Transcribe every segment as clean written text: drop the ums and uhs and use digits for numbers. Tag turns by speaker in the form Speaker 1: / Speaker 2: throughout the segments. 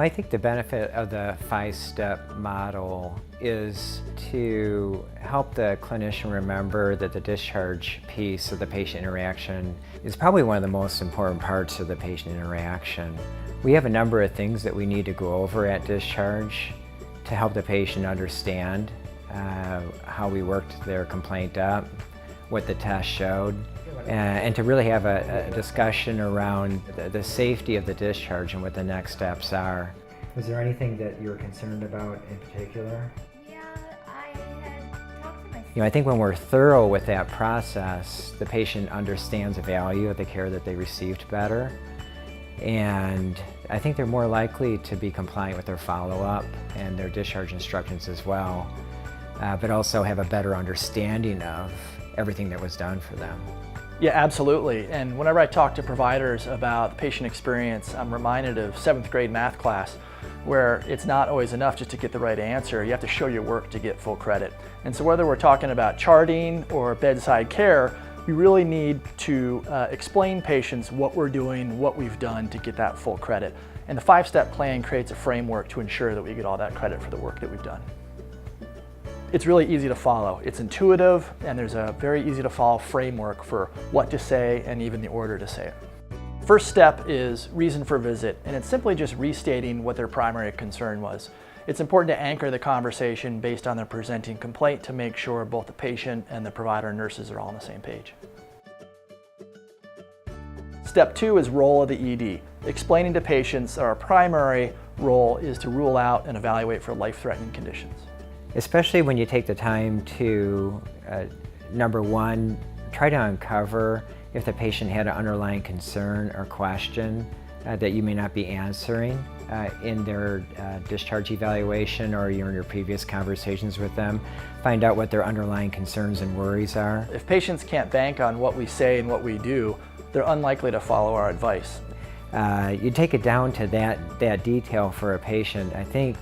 Speaker 1: Well, I think the benefit of the 5-step model is to help the clinician remember that the discharge piece of the patient interaction is probably one of the most important parts of the patient interaction. We have a number of things that we need to go over at discharge to help the patient understand how we worked their complaint up, what the test showed, and to really have a discussion around the safety of the discharge and what the next steps are. Was there anything that you were concerned about in particular?
Speaker 2: Yeah, I had talked to my...
Speaker 1: I think when we're thorough with that process, the patient understands the value of the care that they received better, and I think they're more likely to be compliant with their follow-up and their discharge instructions as well, but also have a better understanding of everything that was done for them.
Speaker 3: Yeah, absolutely. And whenever I talk to providers about the patient experience, I'm reminded of 7th grade math class, where it's not always enough just to get the right answer. You have to show your work to get full credit. And so whether we're talking about charting or bedside care, we really need to explain patients what we're doing, what we've done to get that full credit. And the 5-step plan creates a framework to ensure that we get all that credit for the work that we've done. It's really easy to follow. It's intuitive, and there's a very easy to follow framework for what to say and even the order to say it. First step is reason for visit, and it's simply just restating what their primary concern was. It's important to anchor the conversation based on their presenting complaint to make sure both the patient and the provider and nurses are all on the same page. Step 2 is role of the ED. Explaining to patients our primary role is to rule out and evaluate for life-threatening conditions.
Speaker 1: Especially when you take the time to, number one, try to uncover if the patient had an underlying concern or question that you may not be answering in their discharge evaluation or in your previous conversations with them. Find out what their underlying concerns and worries are.
Speaker 3: If patients can't bank on what we say and what we do, they're unlikely to follow our advice.
Speaker 1: You take it down to that detail for a patient. I think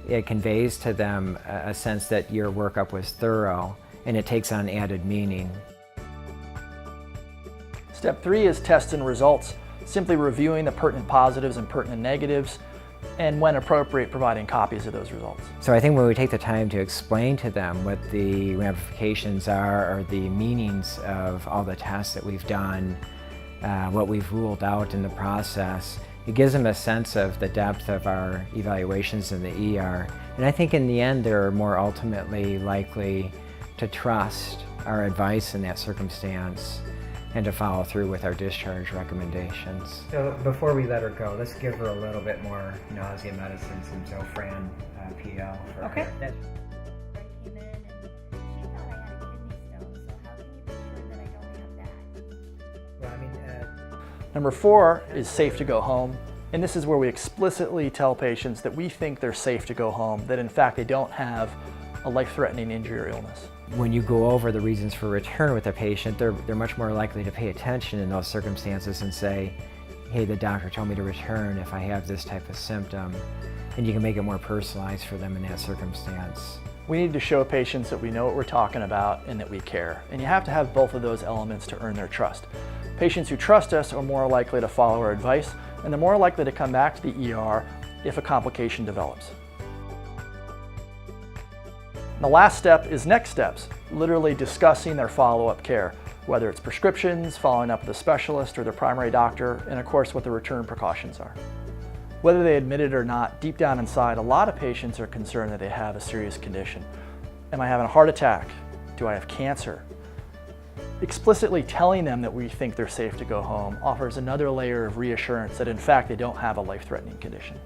Speaker 1: it conveys to them a sense that your workup was thorough, and it takes on added meaning.
Speaker 3: Step 3 is test and results, simply reviewing the pertinent positives and pertinent negatives, and when appropriate, providing copies of those results.
Speaker 1: So I think when we take the time to explain to them what the ramifications are or the meanings of all the tests that we've done, what we've ruled out in the process, it gives them a sense of the depth of our evaluations in the ER. And I think in the end they're more ultimately likely to trust our advice in that circumstance and to follow through with our discharge recommendations. So before we let her go, let's give her a little bit more nausea medicine, some Zofran PL for
Speaker 2: Okay.
Speaker 1: her.
Speaker 2: I came in and she thought I had a kidney stone, so how can you be sure that I don't have that?
Speaker 1: Well, I mean,
Speaker 3: Number 4 is safe to go home. And this is where we explicitly tell patients that we think they're safe to go home, that in fact they don't have a life-threatening injury or illness.
Speaker 1: when you go over the reasons for return with a patient, they're much more likely to pay attention in those circumstances and say, hey, the doctor told me to return if I have this type of symptom. And you can make it more personalized for them in that circumstance.
Speaker 3: We need to show patients that we know what we're talking about and that we care. And you have to have both of those elements to earn their trust. Patients who trust us are more likely to follow our advice, and they're more likely to come back to the ER if a complication develops. And the last step is next steps, literally discussing their follow-up care, whether it's prescriptions, following up with a specialist or their primary doctor, and of course what the return precautions are. Whether they admit it or not, deep down inside, a lot of patients are concerned that they have a serious condition. Am I having a heart attack? Do I have cancer? Explicitly telling them that we think they're safe to go home offers another layer of reassurance that in fact they don't have a life-threatening condition.